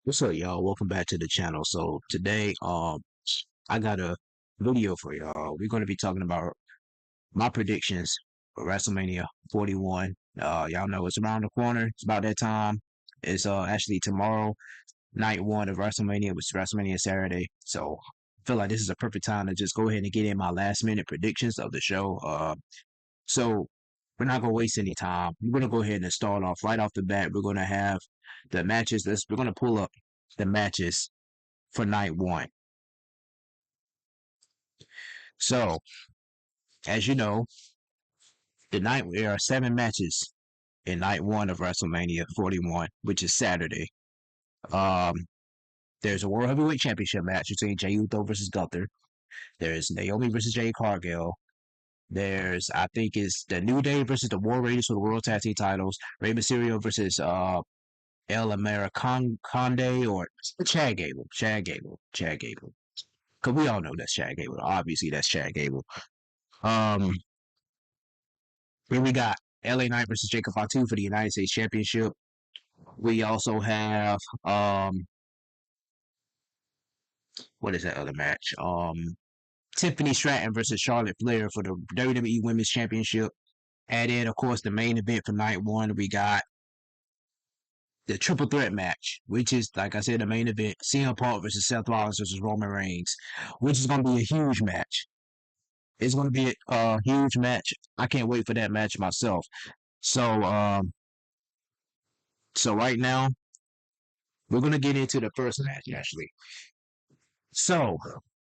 What's up, y'all? Welcome back to the channel. So today, I got a video for y'all. We're going to be talking about my predictions for WrestleMania 41. Y'all know it's around the corner. It's about that time. It's actually tomorrow, night one of WrestleMania, which is WrestleMania Saturday. So I feel like this is a perfect time to just go ahead and get in my last minute predictions of the show. So we're not gonna waste any time. We're gonna go ahead and start off right off the bat. We're gonna have the matches. We're gonna pull up the matches for night one. So, as you know, there are 7 matches in night one of WrestleMania 41, which is Saturday. Um, there's a World Heavyweight Championship match between Jey Uso versus Gunther. There's Naomi versus Jade Cargill. There's, I think, it's the New Day versus the War Raiders for the World Tag Team titles. Rey Mysterio versus El Americande or Chad Gable. Cause we all know that's Chad Gable. Obviously, that's Chad Gable. Um, Then we got LA Knight versus Jacob Fatu for the United States Championship. We also have what is that other match? Tiffany Stratton versus Charlotte Flair for the WWE Women's Championship. And then of course the main event for night one, we got the triple threat match, which is like I said, the main event, CM Punk versus Seth Rollins versus Roman Reigns, which is gonna be a huge match. It's gonna be a huge match. I can't wait for that match myself. So so right now we're gonna get into the first match actually. So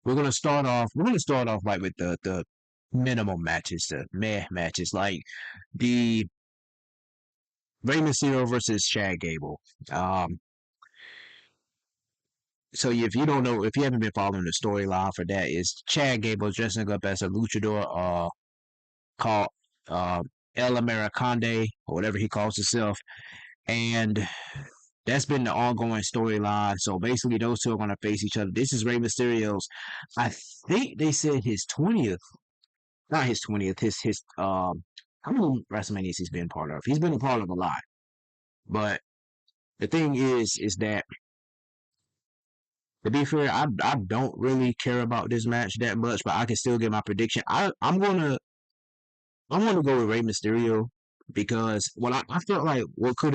we're gonna start off like with the minimum matches, the meh matches, like the Rey Mysterio versus Chad Gable. Um, so if you don't know, if you haven't been following the storyline for that, is Chad Gable dressing up as a luchador, called uh El Americande or whatever he calls himself, and that's been the ongoing storyline. So basically, those two are gonna face each other. This is Rey Mysterio's. I think they said his 20th, not his 20th, his how many WrestleManias he's been part of? He's been a part of a lot. But the thing is that to be fair, I don't really care about this match that much, but I can still get my prediction. I'm gonna go with Rey Mysterio because I felt like what would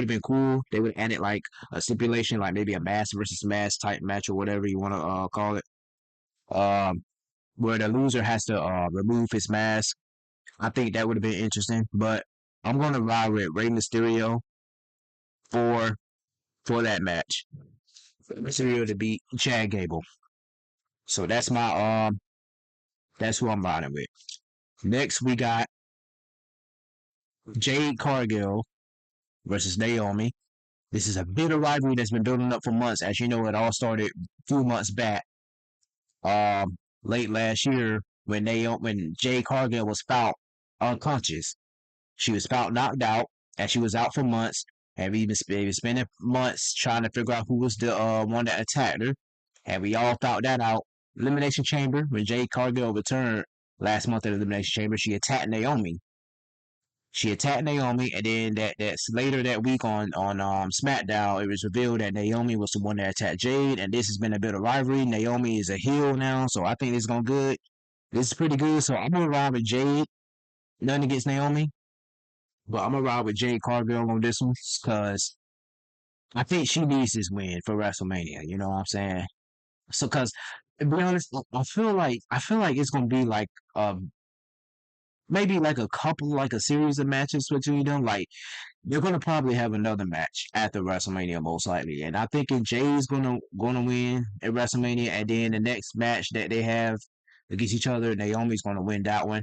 have been cool, they would have added like a stipulation, like maybe a mask versus mask type match or whatever you want to call it. Um, where the loser has to remove his mask. I think that would have been interesting, but I'm gonna ride with Rey Mysterio for that match. Mysterio to beat Chad Gable. So that's who I'm riding with. Next we got Jade Cargill versus Naomi. This is a bitter rivalry that's been building up for months. As you know, it all started a few months back, late last year when Jade Cargill was found unconscious. She was found knocked out, and she was out for months. And been spending months trying to figure out who was the one that attacked her. And we all found that out. Elimination Chamber, when Jade Cargill returned last month at Elimination Chamber, she attacked Naomi. And then that's later that week on SmackDown, it was revealed that Naomi was the one that attacked Jade, and this has been a bit of rivalry. Naomi is a heel now, so I think this is going good. This is pretty good, so I'm gonna ride with Jade. Nothing against Naomi, but I'm gonna ride with Jade Cargill on this one because I think she needs this win for WrestleMania. You know what I'm saying? So, because to be honest, I feel like it's gonna be like maybe like a couple, like a series of matches between them. Like you're gonna probably have another match after WrestleMania most likely, and I think if Jay's gonna win at WrestleMania, and then the next match that they have against each other, Naomi's gonna win that one.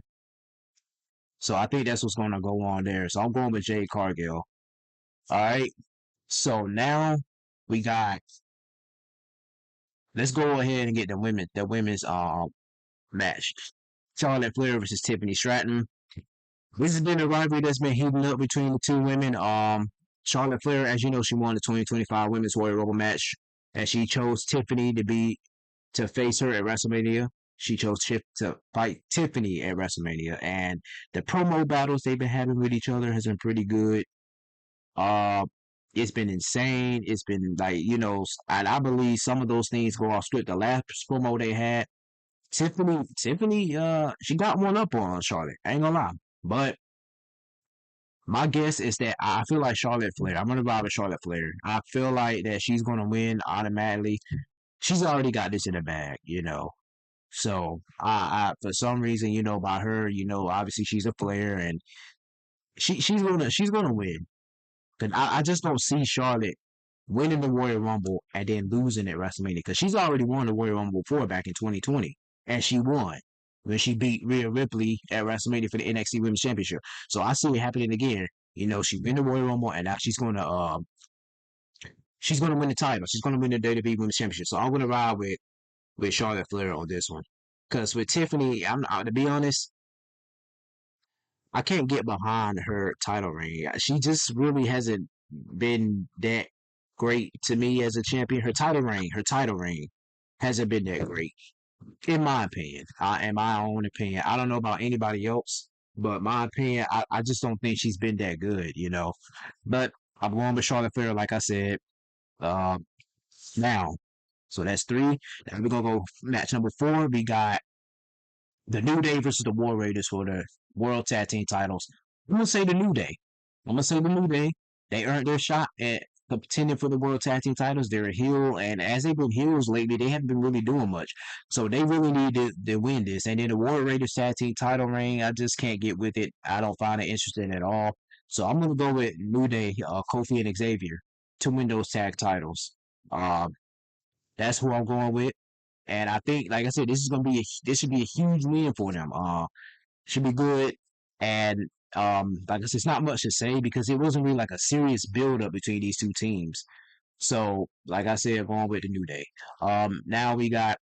So I think that's what's gonna go on there. So I'm going with Jade Cargill. All right. So now we got. Let's go ahead and get the women's match. Charlotte Flair versus Tiffany Stratton. This has been a rivalry that's been heating up between the two women. Charlotte Flair, as you know, she won the 2025 Women's Royal Rumble match, and she chose Tiffany to face her at WrestleMania. She chose Chip to fight Tiffany at WrestleMania, and the promo battles they've been having with each other has been pretty good. Uh, It's been insane. It's been like, and I believe some of those things go off script. The last promo they had, Tiffany, she got one up on Charlotte. I ain't gonna lie. But my guess is that I feel like Charlotte Flair. I'm gonna ride with Charlotte Flair. I feel like that she's gonna win automatically. She's already got this in the bag. So I for some reason, by her, obviously she's a Flair and she's gonna win. Cause I just don't see Charlotte winning the Royal Rumble and then losing at WrestleMania. Because she's already won the Royal Rumble before back in 2020, and she won when she beat Rhea Ripley at WrestleMania for the NXT Women's Championship. So I see it happening again. She win the Royal Rumble, and now she's gonna win the title. She's gonna win the WWE Women's Championship. So I'm gonna ride with Charlotte Flair on this one. Because with Tiffany, to be honest, I can't get behind her title reign. She just really hasn't been that great to me as a champion. Her title reign hasn't been that great, in my opinion. In my own opinion, I don't know about anybody else, but my opinion, I just don't think she's been that good. But I'm going with Charlotte Flair, like I said. Um, now, so that's three. Now we're gonna go match number four. We got the New Day versus the War Raiders for the World Tag Team titles. I'm gonna say the New Day. I'm gonna say the New Day. They earned their shot at contending for the World Tag Team titles. They're a heel, and as they've been heels lately, they haven't been really doing much. So they really need to win this. And then the War Raiders Tag Team title reign, I just can't get with it. I don't find it interesting at all. So I'm gonna go with New Day, Kofi and Xavier to win those tag titles. Um, that's who I'm going with. And I think, like I said, this should be a huge win for them. Should be good. And like I said, it's not much to say because it wasn't really like a serious build up between these two teams. So, like I said, going with the New Day. Now we got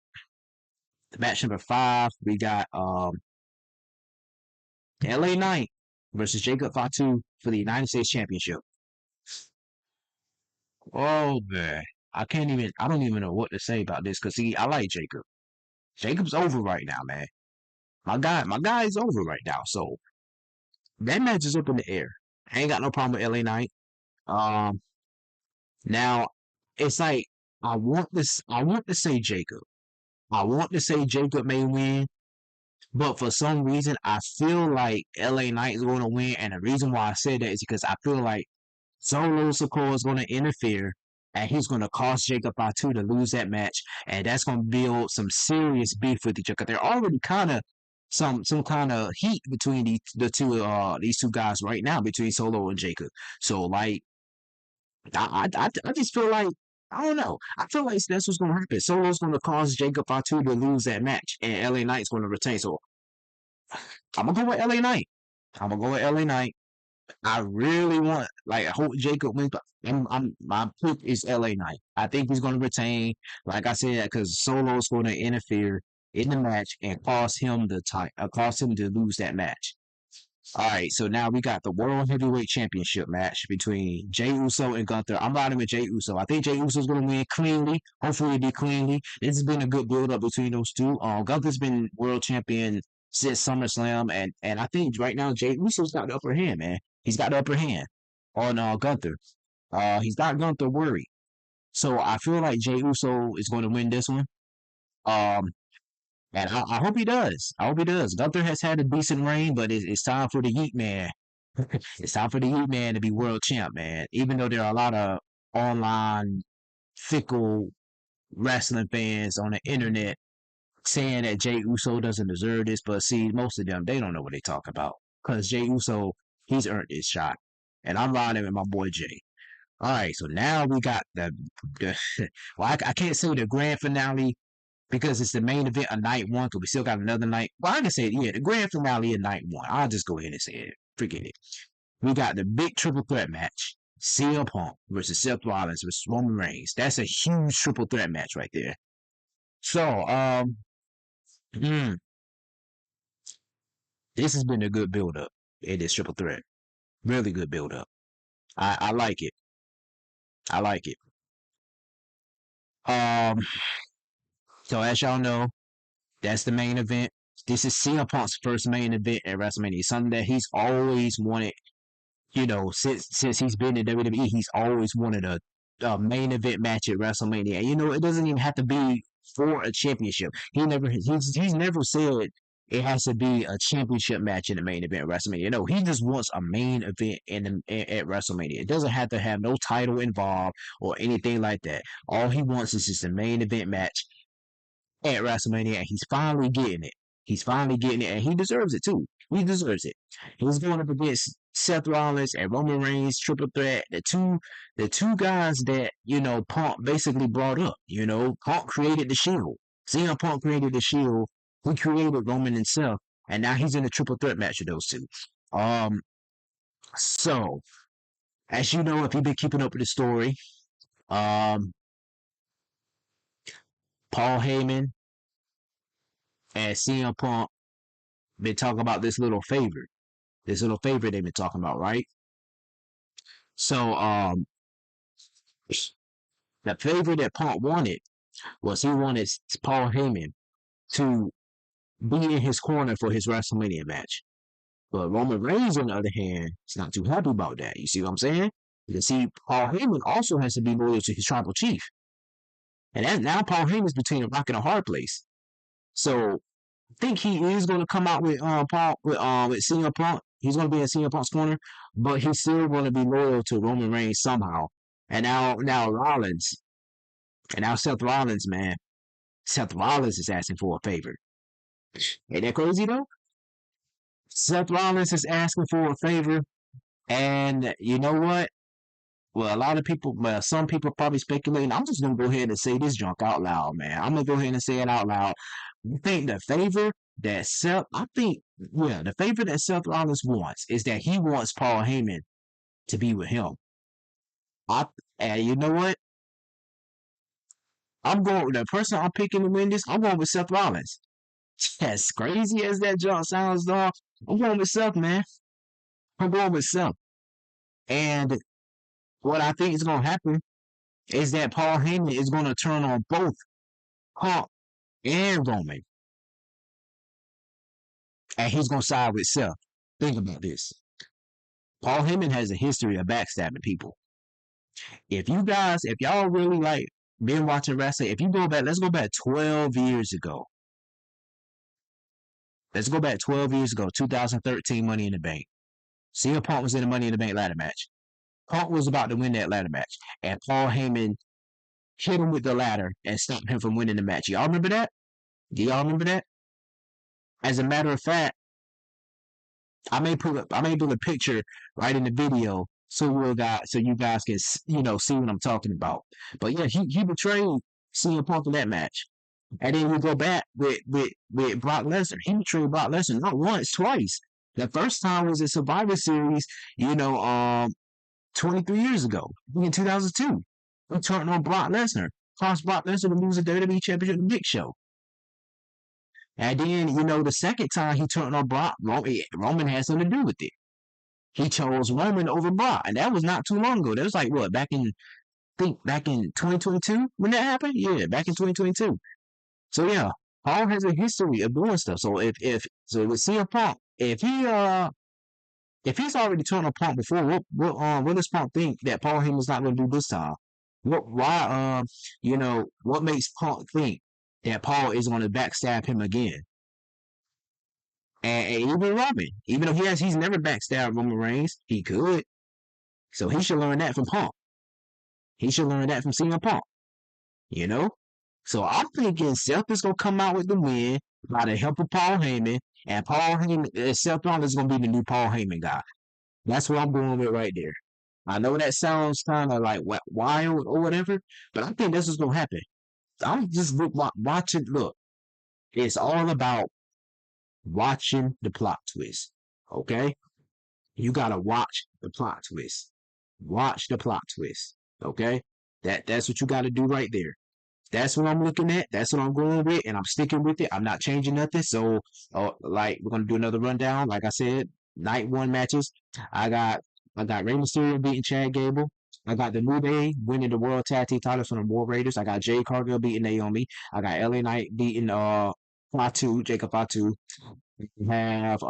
match number five. We got LA Knight versus Jacob Fatu for the United States Championship. Oh man, I don't even know what to say about this because see, I like Jacob. Jacob's over right now, man. My guy is over right now. So that match is up in the air. I ain't got no problem with LA Knight. Um, now it's like I want to say Jacob. I want to say Jacob may win, but for some reason I feel like LA Knight is going to win, and the reason why I say that is because I feel like Solo Sikoa is going to interfere, and he's going to cause Jacob Fatu to lose that match, and that's going to build some serious beef with each other. They're already kind of some kind of heat between these two guys right now between Solo and Jacob. So like I just feel like I don't know. I feel like that's what's going to happen. Solo's going to cause Jacob Fatu to lose that match, and LA Knight's going to retain. So I'm gonna go with LA Knight. I'm gonna go with LA Knight. I really want, like, I hope Jacob wins, but my pick is LA Knight. I think he's going to retain, like I said, because Solo's going to interfere in the match and cause him to lose that match. All right, so now we got the World Heavyweight Championship match between Jey Uso and Gunther. I'm riding with Jey Uso. I think Jey Uso's going to win cleanly. Hopefully, it'll be cleanly. This has been a good build up between those two. Gunther's been world champion since SummerSlam, and I think right now Jey Uso's got the upper hand, man. He's got the upper hand on Gunther. He's got Gunther worried. So I feel like Jey Uso is going to win this one. Um, and I hope he does. I hope he does. Gunther has had a decent reign, but it's time for the Yeet Man. It's time for the Yeet Man to be world champ, man. Even though there are a lot of online fickle wrestling fans on the internet saying that Jey Uso doesn't deserve this, but see, most of them they don't know what they talk about because Jey Uso he's earned his shot, and I'm riding with my boy Jay. All right, so now we got the well, I can't say the grand finale because it's the main event of night one, because we still got another night. Well, I can say, yeah, the grand finale of night one. I'll just go ahead and say it. Forget it. We got the big triple threat match. CM Punk versus Seth Rollins versus Roman Reigns. That's a huge triple threat match right there. So, mm, this has been a good build up in this triple threat. Really good build up. I like it. I like it. Um, so as y'all know, that's the main event. This is CM Punk's first main event at WrestleMania. Something that he's always wanted since he's been in WWE, he's always wanted a main event match at WrestleMania. And it doesn't even have to be for a championship. He's never said it has to be a championship match in the main event at WrestleMania. No, he just wants a main event at WrestleMania. It doesn't have to have no title involved or anything like that. All he wants is just a main event match at WrestleMania, and he's finally getting it. He's finally getting it, and he deserves it too. He deserves it. He's going up against Seth Rollins and Roman Reigns, triple threat. The two guys that Punk basically brought up. Punk created the Shield. CM Punk created the Shield. He created Roman and Seth, and now he's in a triple threat match with those two. Um, so as you know, if you've been keeping up with the story, um, Paul Heyman and CM Punk been talking about this little favor they've been talking about, right? So, the favor that Punk wanted was he wanted Paul Heyman to be in his corner for his WrestleMania match. But Roman Reigns, on the other hand, is not too happy about that. You see what I'm saying? Because see, Paul Heyman also has to be loyal to his tribal chief, and now Paul Heyman's between a rock and a hard place. So think he is going to come out with Paul with CM Punk. He's going to be in CM Punk's corner, but he's still going to be loyal to Roman Reigns somehow. And now Rollins and now Seth Rollins, man, Seth Rollins is asking for a favor. Ain't that crazy though? Seth Rollins is asking for a favor, and you know what? Well, a lot of people, well, some people probably speculating. I'm just gonna go ahead and say this junk out loud, man. I'm gonna go ahead and say it out loud. I think the favor that Seth, I think, yeah, the favor that Seth Rollins wants is that he wants Paul Heyman to be with him. I, and you know what? I'm going with the person I'm picking to win this. I'm going with Seth Rollins. As crazy as that junk sounds, dog, I'm going with Seth, man. I'm going with Seth. And what I think is gonna happen is that Paul Heyman is gonna turn on both Punk and Roman, and he's gonna side with Seth. Think about this. Paul Heyman has a history of backstabbing people. If y'all really like been watching wrestling, if you go back, let's go back 12 years ago. Let's go back 12 years ago, 2013 Money in the Bank. CM Punk was in the Money in the Bank ladder match. Punk was about to win that ladder match, and Paul Heyman hit him with the ladder and stopped him from winning the match. Y'all remember that? Do y'all remember that? As a matter of fact, I may put a picture right in the video so you guys can see what I'm talking about. But yeah, he betrayed CM Punk in that match, and then we go back with Brock Lesnar. He betrayed Brock Lesnar not once, twice. The first time was in Survivor Series, 23 years ago, in 2002. He turned on Brock Lesnar, caused Brock Lesnar to lose the WWE Championship to Big Show. And then, the second time he turned on Brock, Roman had something to do with it. He chose Roman over Brock, and that was not too long ago. That was like what, back in 2022 when that happened. Yeah, back in 2022. So yeah, Paul has a history of doing stuff. So if with CM Punk, if he's already turned on Punk before, what does Punk think that Paul Heyman's not going to do this time? What makes Punk think that Paul is going to backstab him again? And even Roman, even though he's never backstabbed Roman Reigns, he could. So he should learn that from Punk. He should learn that from CM Punk. You know? So I'm thinking Seth is gonna come out with the win by the help of Paul Heyman, and Paul Heyman, Seth Rollins is gonna be the new Paul Heyman guy. That's what I'm going with right there. I know that sounds kind of like wild or whatever, but I think this is gonna happen. I'm just watching. Look, it's all about watching the plot twist. Okay, you gotta watch the plot twist. Watch the plot twist. Okay, that's what you gotta do right there. That's what I'm looking at. That's what I'm going with, and I'm sticking with it. I'm not changing nothing. So, like we're gonna do another rundown. Like I said, night one matches. I got I got Rey Mysterio beating Chad Gable. I got the New Day winning the World Tag Team titles from the War Raiders. I got Jade Cargill beating Naomi. I got LA Knight beating Fatu, Jacob Fatu. We have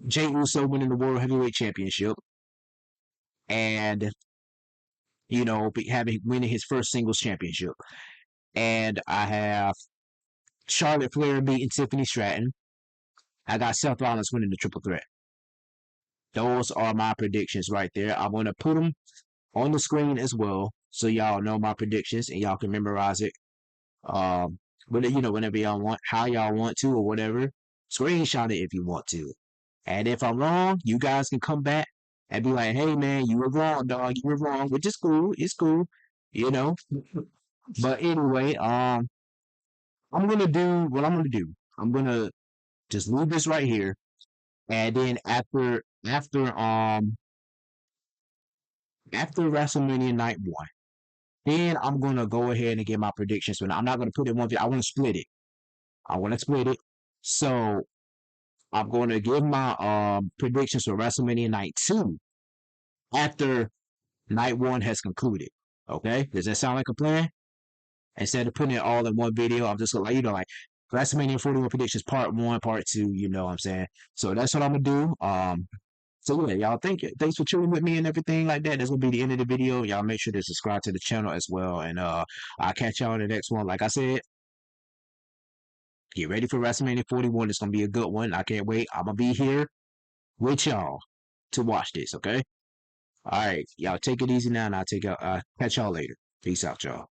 Jey Uso winning the World Heavyweight Championship, and having winning his first singles championship. And I have Charlotte Flair beating Tiffany Stratton. I got Seth Rollins winning the triple threat. Those are my predictions right there. I'm going to put them on the screen as well, so y'all know my predictions and y'all can memorize it. Um, but whenever y'all want, how y'all want to, or whatever, screenshot it if you want to. And if I'm wrong, you guys can come back and be like, "Hey man, you were wrong, dog. You were wrong," which is cool. It's cool, you know. But anyway, I'm gonna do what I'm gonna do. I'm gonna just leave this right here, and then after WrestleMania Night One, then I'm gonna go ahead and get my predictions. But I'm not gonna put it in one video. I want to split it. I want to split it. So I'm going to give my predictions for WrestleMania Night 2 after Night 1 has concluded. Okay? Does that sound like a plan? Instead of putting it all in one video, I'm just gonna like WrestleMania 41 predictions part 1, part 2, you know what I'm saying? So that's what I'm gonna do. So yeah, y'all thanks for tuning with me and everything like that. That's gonna be the end of the video. Y'all make sure to subscribe to the channel as well. And I'll catch y'all in the next one. Like I said, get ready for WrestleMania 41. It's gonna be a good one. I can't wait. I'm gonna be here with y'all to watch this, okay? All right, y'all take it easy now, and I'll catch y'all later. Peace out, y'all.